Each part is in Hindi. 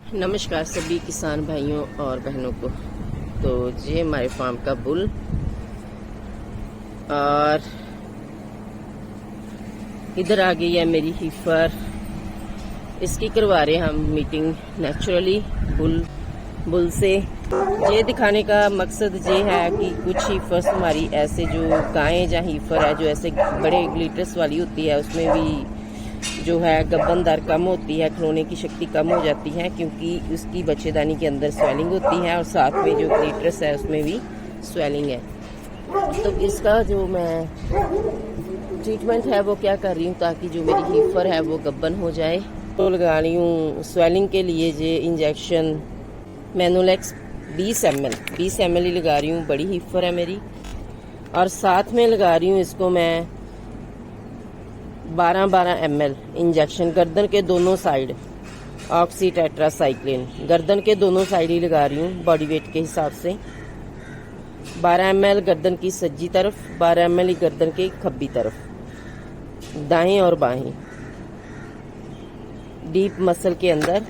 नमस्कार सभी किसान भाइयों और बहनों को। तो ये हमारे फार्म का बुल और इधर आ गई है मेरी हीफर। इसकी करवा रहे हम मीटिंग नेचुरली बुल से। ये दिखाने का मकसद ये है कि कुछ हीफर्स हमारी ऐसे जो गायें या हीफर है जो ऐसे बड़े ग्लिटर्स वाली होती है उसमें भी जो है गब्बनदार कम होती है, खिलौने की शक्ति कम हो जाती है क्योंकि उसकी बच्चेदानी के अंदर स्वेलिंग होती है और साथ में जो ग्लिटर्स है उसमें भी स्वेलिंग है। तो इसका जो मैं ट्रीटमेंट है वो क्या कर रही हूँ ताकि जो मेरी हीफर है वो गब्बन हो जाए। तो लगा रही हूँ स्वेलिंग के लिए ये इंजेक्शन मैनुलेक्स 20 ml ही लगा रही हूँ। बड़ी हीफर है मेरी और साथ में लगा रही हूँ इसको मैं 12 ml इंजेक्शन गर्दन के दोनों साइड ऑक्सी टेट्रासाइक्लिन गर्दन के दोनों साइड ही लगा रही हूँ बॉडी वेट के हिसाब से। 12 ml गर्दन की सज्जी तरफ, 12 ml गर्दन की खब्बी तरफ, दाएं और बाएं डीप मसल के अंदर।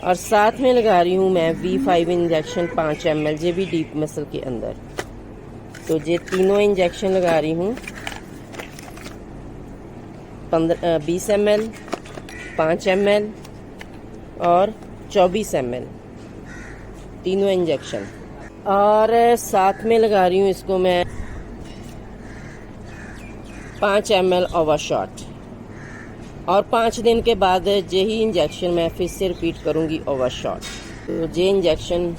और साथ में लगा रही हूँ मैं V5 इंजेक्शन 5 ml ये भी डीप मसल के अंदर। तो ये तीनों इंजेक्शन लगा रही हूँ 20 ml, 5 ml और 24 ml तीनों इंजेक्शन। और साथ में लगा रही हूँ इसको मैं 5 ml ओवर शॉट। और 5 दिन के बाद यही इंजेक्शन मैं फिर से रिपीट करूँगी ओवर शॉट। तो ये इंजेक्शन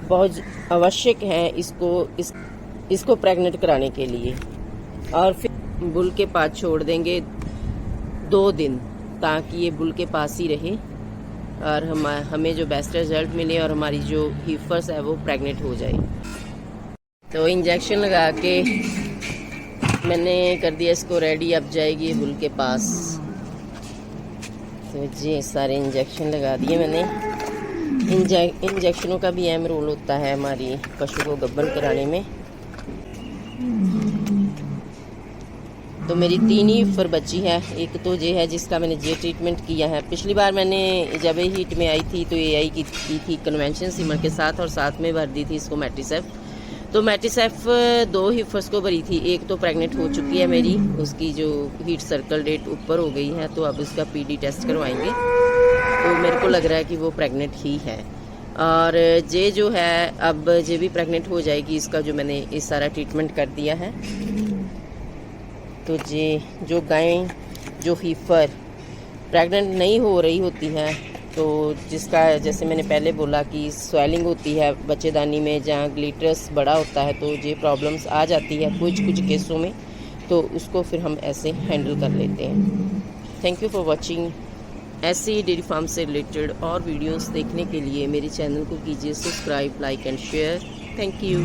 बहुत आवश्यक है इसको प्रेग्नेंट कराने के लिए। और फिर बुल के पास छोड़ देंगे 2 दिन ताकि ये बुल के पास ही रहे और हमें जो बेस्ट रिजल्ट मिले और हमारी जो हीफर्स है वो प्रेग्नेंट हो जाए। तो इंजेक्शन लगा के मैंने कर दिया इसको रेडी। अब जाएगी बुल के पास। तो ये सारे इंजेक्शन लगा दिए मैंने। इंजेक्शनों का भी अहम रोल होता है हमारी पशु को गब्बन कराने में। तो मेरी 3 ही हीफर बची है। एक तो ये है जिसका मैंने ये ट्रीटमेंट किया है। पिछली बार मैंने जब हीट में आई थी तो AI की थी कन्वेंशन सीमर के साथ और साथ में भर दी थी इसको मैट्रिसेफ। तो मैट्रिसेफ 2 हीफर्स को भरी थी। एक तो प्रेग्नेंट हो चुकी है मेरी, उसकी जो हीट सर्कल डेट ऊपर हो गई है तो अब उसका PD टेस्ट करवाएंगे। तो मेरे को लग रहा है कि वो प्रेग्नेंट ही है। और ये जो है अब ये भी प्रेग्नेंट हो जाएगी। इसका जो मैंने इस सारा ट्रीटमेंट कर दिया है। तो ये जो गायें जो हीफर प्रेग्नेंट नहीं हो रही होती हैं तो जिसका जैसे मैंने पहले बोला कि स्वेलिंग होती है बच्चेदानी में जहाँ ग्लिटर्स बड़ा होता है तो ये प्रॉब्लम्स आ जाती है कुछ केसों में। तो उसको फिर हम ऐसे हैंडल कर लेते हैं। Thank you for watching. ऐसे ही डेयरी फार्म से रिलेटेड और वीडियोस देखने के लिए मेरे चैनल को कीजिए subscribe, like and share. Thank you.